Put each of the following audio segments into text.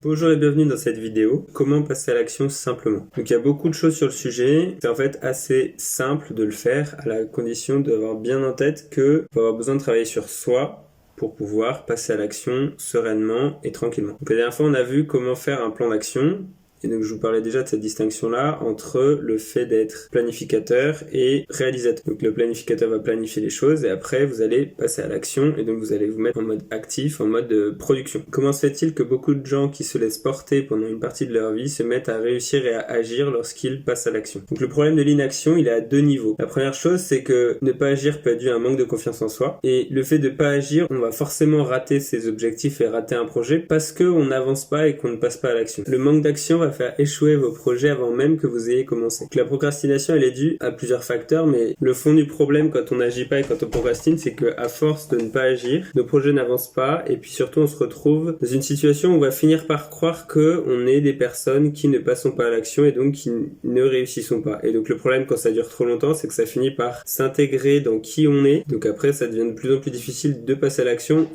Bonjour et bienvenue dans cette vidéo, comment passer à l'action simplement. Donc il y a beaucoup de choses sur le sujet, c'est en fait assez simple de le faire à la condition d'avoir bien en tête que faut avoir besoin de travailler sur soi pour pouvoir passer à l'action sereinement et tranquillement. Donc la dernière fois on a vu comment faire un plan d'action. Et donc je vous parlais déjà de cette distinction-là entre le fait d'être planificateur et réalisateur. Donc le planificateur va planifier les choses et après vous allez passer à l'action et donc vous allez vous mettre en mode actif, en mode production. Comment se fait-il que beaucoup de gens qui se laissent porter pendant une partie de leur vie se mettent à réussir et à agir lorsqu'ils passent à l'action? Donc le problème de l'inaction, il est à deux niveaux. La première chose, c'est que ne pas agir peut être dû à un manque de confiance en soi. Et le fait de pas agir, on va forcément rater ses objectifs et rater un projet parce qu'on n'avance pas et qu'on ne passe pas à l'action. Le manque d'action va faire échouer vos projets avant même que vous ayez commencé. Donc la procrastination, elle est due à plusieurs facteurs, mais le fond du problème quand on n'agit pas et quand on procrastine, c'est que à force de ne pas agir, nos projets n'avancent pas et puis surtout on se retrouve dans une situation où on va finir par croire que on est des personnes qui ne passons pas à l'action et donc qui ne réussissons pas. Et donc le problème quand ça dure trop longtemps, c'est que ça finit par s'intégrer dans qui on est. Donc après, ça devient de plus en plus difficile de passer à l'action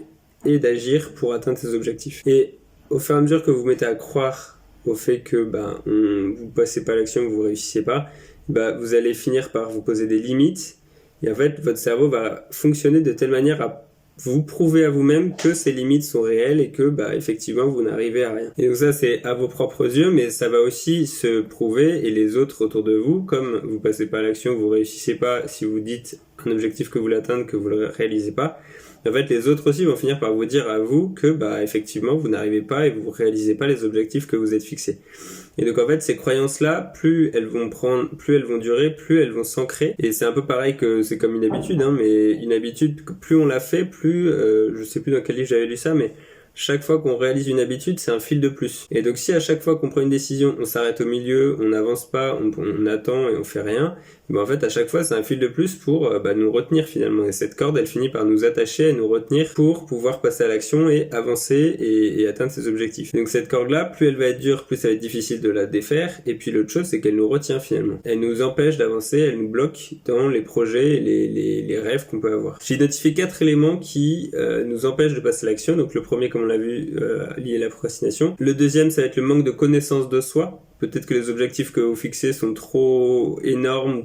et d'agir pour atteindre ses objectifs. Et au fur et à mesure que vous mettez à croire au fait que vous passez pas à l'action, que vous réussissez pas, vous allez finir par vous poser des limites et en fait votre cerveau va fonctionner de telle manière à vous prouver à vous-même que ces limites sont réelles et que effectivement vous n'arrivez à rien. Et donc ça c'est à vos propres yeux, mais ça va aussi se prouver et les autres autour de vous, comme vous passez pas à l'action, vous réussissez pas, si vous dites un objectif que vous voulez atteindre, que vous le réalisez pas, en fait les autres aussi vont finir par vous dire à vous que effectivement vous n'arrivez pas et vous réalisez pas les objectifs que vous êtes fixés. Et donc en fait ces croyances-là, plus elles vont durer, plus elles vont s'ancrer. Et c'est un peu pareil que c'est comme une habitude, mais une habitude, plus on la fait, plus, je sais plus dans quel livre j'avais lu ça, mais chaque fois qu'on réalise une habitude, c'est un fil de plus. Et donc si à chaque fois qu'on prend une décision, on s'arrête au milieu, on n'avance pas, on attend et on fait rien, en fait à chaque fois c'est un fil de plus pour nous retenir finalement. Et cette corde, elle finit par nous attacher et nous retenir pour pouvoir passer à l'action et avancer et atteindre ses objectifs. Donc cette corde-là, plus elle va être dure, plus ça va être difficile de la défaire. Et puis l'autre chose, c'est qu'elle nous retient finalement. Elle nous empêche d'avancer, elle nous bloque dans les projets et les rêves qu'on peut avoir. J'ai identifié 4 éléments qui nous empêchent de passer à l'action. Donc le premier, comme on l'a vu, lié à la procrastination. Le deuxième, ça va être le manque de connaissance de soi. Peut-être que les objectifs que vous fixez sont trop énormes ou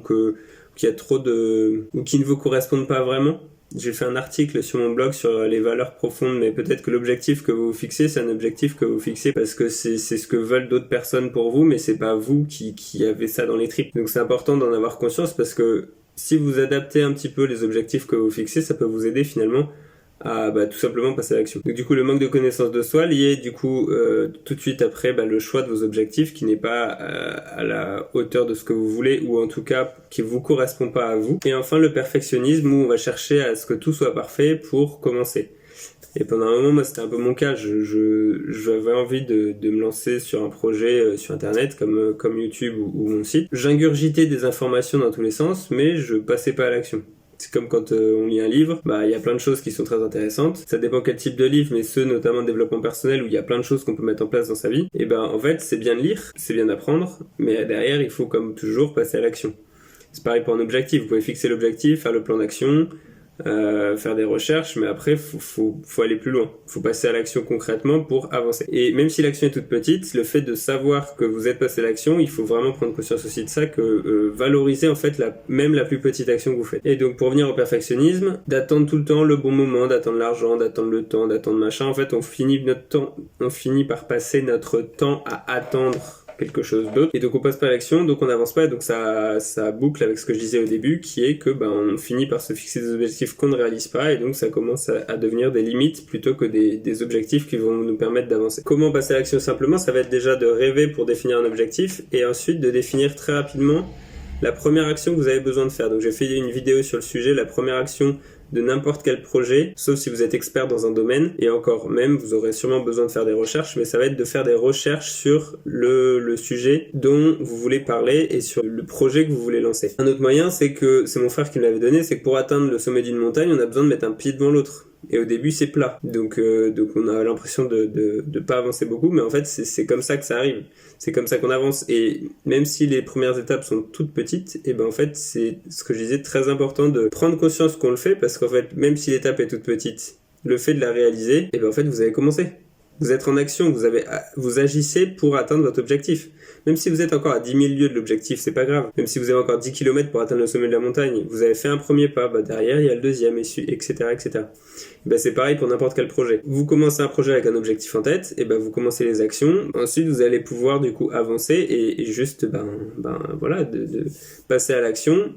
qu'il y a trop ou qui ne vous correspondent pas vraiment. J'ai fait un article sur mon blog sur les valeurs profondes, mais peut-être que l'objectif que vous fixez, c'est un objectif que vous fixez parce que c'est ce que veulent d'autres personnes pour vous, mais c'est pas vous qui avez ça dans les tripes. Donc c'est important d'en avoir conscience parce que si vous adaptez un petit peu les objectifs que vous fixez, ça peut vous aider finalement à tout simplement passer à l'action. Donc du coup le manque de connaissance de soi lié du coup tout de suite après le choix de vos objectifs qui n'est pas à la hauteur de ce que vous voulez ou en tout cas qui vous correspond pas à vous. Et enfin le perfectionnisme où on va chercher à ce que tout soit parfait pour commencer. Et pendant un moment, moi, c'était un peu mon cas. J'avais envie de me lancer sur un projet sur Internet, comme YouTube ou mon site. J'ingurgitais des informations dans tous les sens, mais je passais pas à l'action. C'est comme quand on lit un livre, il y a plein de choses qui sont très intéressantes. Ça dépend quel type de livre, mais ceux notamment de développement personnel où il y a plein de choses qu'on peut mettre en place dans sa vie. Et en fait, c'est bien de lire, c'est bien d'apprendre, mais derrière, il faut comme toujours passer à l'action. C'est pareil pour un objectif. Vous pouvez fixer l'objectif, faire le plan d'action, faire des recherches, mais après faut aller plus loin. Faut passer à l'action concrètement pour avancer. Et même si l'action est toute petite, le fait de savoir que vous êtes passé à l'action, il faut vraiment prendre conscience aussi de ça, que valoriser en fait même la plus petite action que vous faites. Et donc pour revenir au perfectionnisme, d'attendre tout le temps le bon moment, d'attendre l'argent, d'attendre le temps, d'attendre machin, en fait on finit par passer notre temps à attendre quelque chose d'autre et donc on passe pas à l'action, donc on n'avance pas et donc ça boucle avec ce que je disais au début qui est que on finit par se fixer des objectifs qu'on ne réalise pas et donc ça commence à devenir des limites plutôt que des objectifs qui vont nous permettre d'avancer. Comment passer à l'action simplement? Ça va être déjà de rêver pour définir un objectif et ensuite de définir très rapidement la première action que vous avez besoin de faire. Donc j'ai fait une vidéo sur le sujet, la première action de n'importe quel projet, sauf si vous êtes expert dans un domaine, et encore même, vous aurez sûrement besoin de faire des recherches, mais ça va être de faire des recherches sur le sujet dont vous voulez parler et sur le projet que vous voulez lancer. Un autre moyen, c'est mon frère qui me l'avait donné, c'est que pour atteindre le sommet d'une montagne, on a besoin de mettre un pied devant l'autre. Et au début, c'est plat. Donc on a l'impression de pas avancer beaucoup, mais en fait, c'est comme ça que ça arrive. C'est comme ça qu'on avance. Et même si les premières étapes sont toutes petites, en fait, c'est ce que je disais, très important de prendre conscience qu'on le fait, parce qu'en fait, même si l'étape est toute petite, le fait de la réaliser, en fait, vous avez commencé. Vous êtes en action, vous agissez pour atteindre votre objectif. Même si vous êtes encore à 10 000 lieues de l'objectif, c'est pas grave. Même si vous avez encore 10 km pour atteindre le sommet de la montagne, vous avez fait un premier pas, derrière il y a le deuxième, etc., etc. Et c'est pareil pour n'importe quel projet. Vous commencez un projet avec un objectif en tête, et vous commencez les actions. Ensuite, vous allez pouvoir du coup avancer et juste, voilà, de passer à l'action.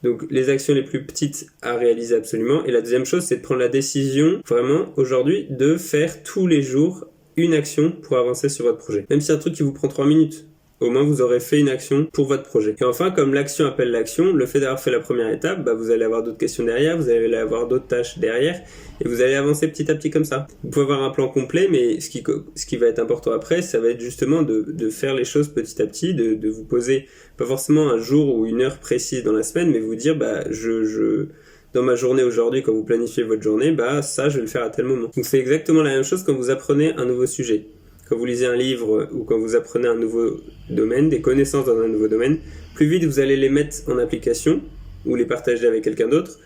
Donc les actions les plus petites à réaliser absolument. Et la deuxième chose, c'est de prendre la décision, vraiment, aujourd'hui, de faire tous les jours une action pour avancer sur votre projet. Même si c'est un truc qui vous prend 3 minutes. Au moins, vous aurez fait une action pour votre projet. Et enfin, comme l'action appelle l'action, le fait d'avoir fait la première étape, vous allez avoir d'autres questions derrière, vous allez avoir d'autres tâches derrière, et vous allez avancer petit à petit comme ça. Vous pouvez avoir un plan complet, mais ce qui va être important après, ça va être justement de faire les choses petit à petit, de vous poser, pas forcément un jour ou une heure précise dans la semaine, mais vous dire, dans ma journée aujourd'hui, quand vous planifiez votre journée, ça, je vais le faire à tel moment. Donc c'est exactement la même chose quand vous apprenez un nouveau sujet. Quand vous lisez un livre ou quand vous apprenez un nouveau domaine, des connaissances dans un nouveau domaine, plus vite vous allez les mettre en application ou les partager avec quelqu'un d'autre,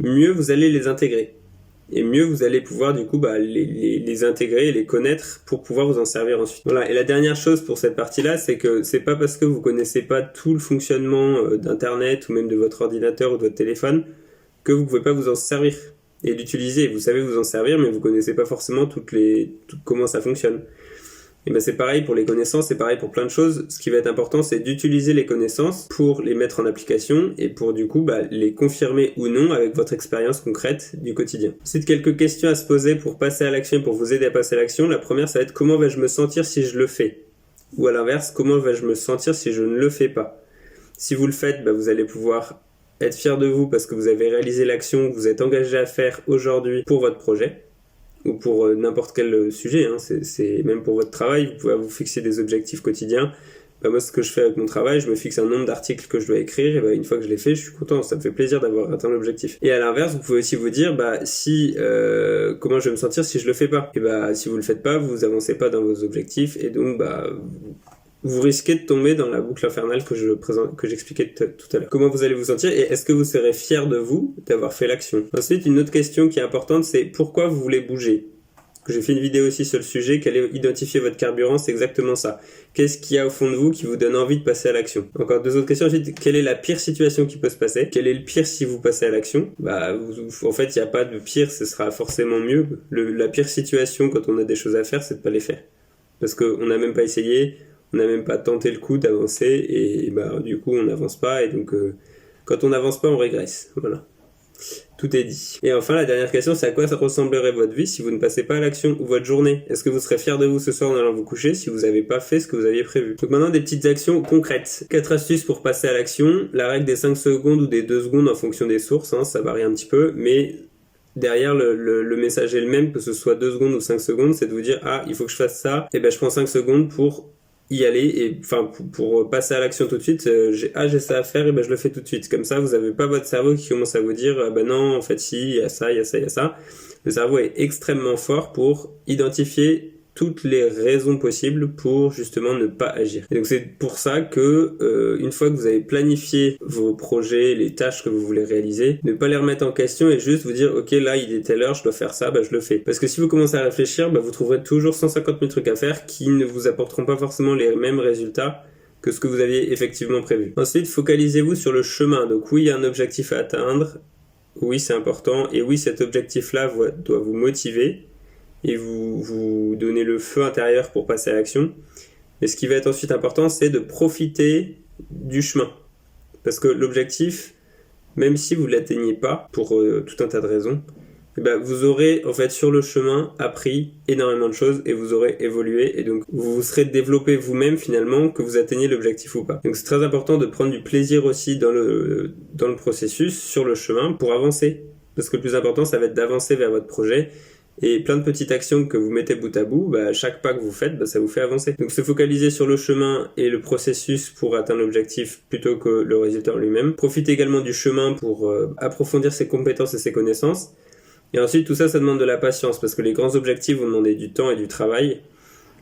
mieux vous allez les intégrer. Et mieux vous allez pouvoir du coup les intégrer et les connaître pour pouvoir vous en servir ensuite. Voilà. Et la dernière chose pour cette partie-là, c'est que c'est pas parce que vous connaissez pas tout le fonctionnement d'internet ou même de votre ordinateur ou de votre téléphone que vous pouvez pas vous en servir et l'utiliser. Vous savez vous en servir, mais vous connaissez pas forcément comment ça fonctionne. Et c'est pareil pour les connaissances, c'est pareil pour plein de choses. Ce qui va être important, c'est d'utiliser les connaissances pour les mettre en application et pour du coup les confirmer ou non avec votre expérience concrète du quotidien. Ensuite, quelques questions à se poser pour passer à l'action et pour vous aider à passer à l'action. La première, ça va être comment vais-je me sentir si je le fais ? Ou à l'inverse, comment vais-je me sentir si je ne le fais pas ? Si vous le faites, vous allez pouvoir être fier de vous parce que vous avez réalisé l'action que vous êtes engagé à faire aujourd'hui pour votre projet. Ou pour n'importe quel sujet, c'est même pour votre travail, vous pouvez vous fixer des objectifs quotidiens. Moi, ce que je fais avec mon travail, je me fixe un nombre d'articles que je dois écrire, et une fois que je l'ai fait, je suis content, ça me fait plaisir d'avoir atteint l'objectif. Et à l'inverse, vous pouvez aussi vous dire, comment je vais me sentir si je le fais pas ? Et si vous le faites pas, vous avancez pas dans vos objectifs, et donc, vous risquez de tomber dans la boucle infernale que j'expliquais tout à l'heure. Comment vous allez vous sentir et est-ce que vous serez fier de vous d'avoir fait l'action ? Ensuite, une autre question qui est importante, c'est pourquoi vous voulez bouger ? J'ai fait une vidéo aussi sur le sujet, identifier votre carburant, c'est exactement ça. Qu'est-ce qu'il y a au fond de vous qui vous donne envie de passer à l'action ? Encore deux autres questions. Ensuite, quelle est la pire situation qui peut se passer ? Quel est le pire si vous passez à l'action ? En fait, il n'y a pas de pire, ce sera forcément mieux. La pire situation quand on a des choses à faire, c'est de pas les faire. Parce qu'on n'a même pas essayé, on n'a même pas tenté le coup d'avancer et du coup on n'avance pas et donc quand on n'avance pas on régresse. Voilà. Tout est dit. Et enfin la dernière question, c'est à quoi ça ressemblerait votre vie si vous ne passez pas à l'action ou votre journée ? Est-ce que vous serez fier de vous ce soir en allant vous coucher si vous n'avez pas fait ce que vous aviez prévu ? Donc maintenant des petites actions concrètes. 4 astuces pour passer à l'action. La règle des 5 secondes ou des 2 secondes en fonction des sources, ça varie un petit peu, mais derrière le message est le même, que ce soit 2 secondes ou 5 secondes, c'est de vous dire il faut que je fasse ça, et je prends 5 secondes pour y aller et pour passer à l'action tout de suite. J'ai ça à faire et je le fais tout de suite. Comme ça vous n'avez pas votre cerveau qui commence à vous dire non en fait si, il y a ça, il y a ça, il y a ça. Le cerveau est extrêmement fort pour identifier toutes les raisons possibles pour justement ne pas agir. Et donc c'est pour ça que une fois que vous avez planifié vos projets, les tâches que vous voulez réaliser, ne pas les remettre en question et juste vous dire ok là il est telle heure, je dois faire ça, je le fais. Parce que si vous commencez à réfléchir, vous trouverez toujours 150 000 trucs à faire qui ne vous apporteront pas forcément les mêmes résultats que ce que vous aviez effectivement prévu. Ensuite, focalisez-vous sur le chemin. Donc oui, il y a un objectif à atteindre, oui c'est important, et oui cet objectif-là doit vous motiver et vous donner le feu intérieur pour passer à l'action. Et ce qui va être ensuite important, c'est de profiter du chemin. Parce que l'objectif, même si vous ne l'atteignez pas, pour tout un tas de raisons, vous aurez en fait sur le chemin appris énormément de choses et vous aurez évolué et donc vous vous serez développé vous-même finalement que vous atteignez l'objectif ou pas. Donc c'est très important de prendre du plaisir aussi dans le processus, sur le chemin, pour avancer. Parce que le plus important, ça va être d'avancer vers votre projet. Et plein de petites actions que vous mettez bout à bout, chaque pas que vous faites, ça vous fait avancer. Donc se focaliser sur le chemin et le processus pour atteindre l'objectif plutôt que le résultat en lui-même. Profitez également du chemin pour approfondir ses compétences et ses connaissances. Et ensuite tout ça demande de la patience parce que les grands objectifs vont demander du temps et du travail.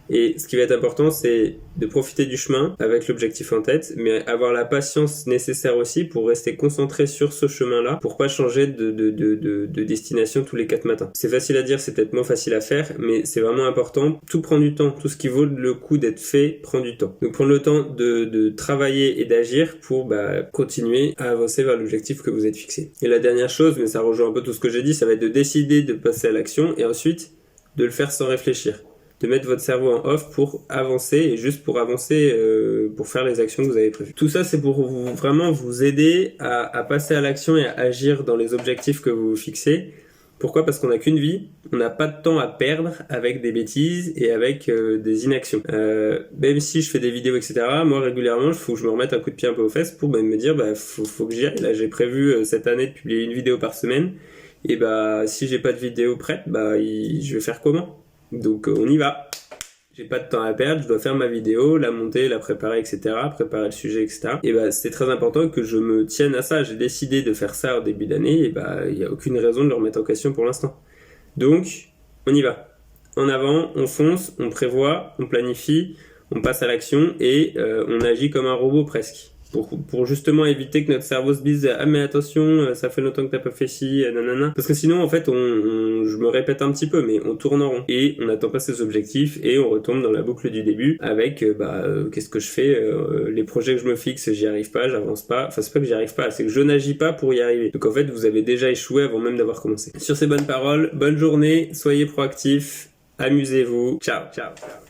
Et ce qui va être important, c'est de profiter du chemin avec l'objectif en tête, mais avoir la patience nécessaire aussi pour rester concentré sur ce chemin-là, pour pas changer de destination tous les 4 matins. C'est facile à dire, c'est peut-être moins facile à faire, mais c'est vraiment important. Tout prend du temps. Tout ce qui vaut le coup d'être fait prend du temps. Donc prendre le temps de travailler et d'agir pour continuer à avancer vers l'objectif que vous êtes fixé. Et la dernière chose, mais ça rejoint un peu tout ce que j'ai dit, ça va être de décider de passer à l'action et ensuite de le faire sans réfléchir. De mettre votre cerveau en off pour avancer et juste pour avancer, pour faire les actions que vous avez prévues. Tout ça, c'est pour vraiment vous aider à passer à l'action et à agir dans les objectifs que vous vous fixez. Pourquoi ? Parce qu'on n'a qu'une vie, on n'a pas de temps à perdre avec des bêtises et avec des inactions. Même si je fais des vidéos, etc., moi régulièrement, il faut que je me remette un coup de pied un peu aux fesses pour me dire, faut que j'y aille. Là, j'ai prévu cette année de publier une vidéo par semaine. Et si j'ai pas de vidéo prête, je vais faire comment ? Donc on y va. J'ai pas de temps à perdre, je dois faire ma vidéo, la monter, la préparer, etc., préparer le sujet, etc. Et c'est très important que je me tienne à ça. J'ai décidé de faire ça au début d'année, et il y a aucune raison de le remettre en question pour l'instant. Donc, on y va. En avant, on fonce, on prévoit, on planifie, on passe à l'action et on agit comme un robot presque. Pour justement éviter que notre cerveau se dise « Ah mais attention, ça fait longtemps que t'as pas fait ci, nanana ». Parce que sinon, en fait, je me répète un petit peu, mais on tourne en rond. Et on n'atteint pas ses objectifs et on retombe dans la boucle du début avec qu'est-ce que je fais, les projets que je me fixe, j'y arrive pas, j'avance pas. Enfin, c'est pas que j'y arrive pas, c'est que je n'agis pas pour y arriver. Donc en fait, vous avez déjà échoué avant même d'avoir commencé. Sur ces bonnes paroles, bonne journée, soyez proactifs, amusez-vous. Ciao, ciao.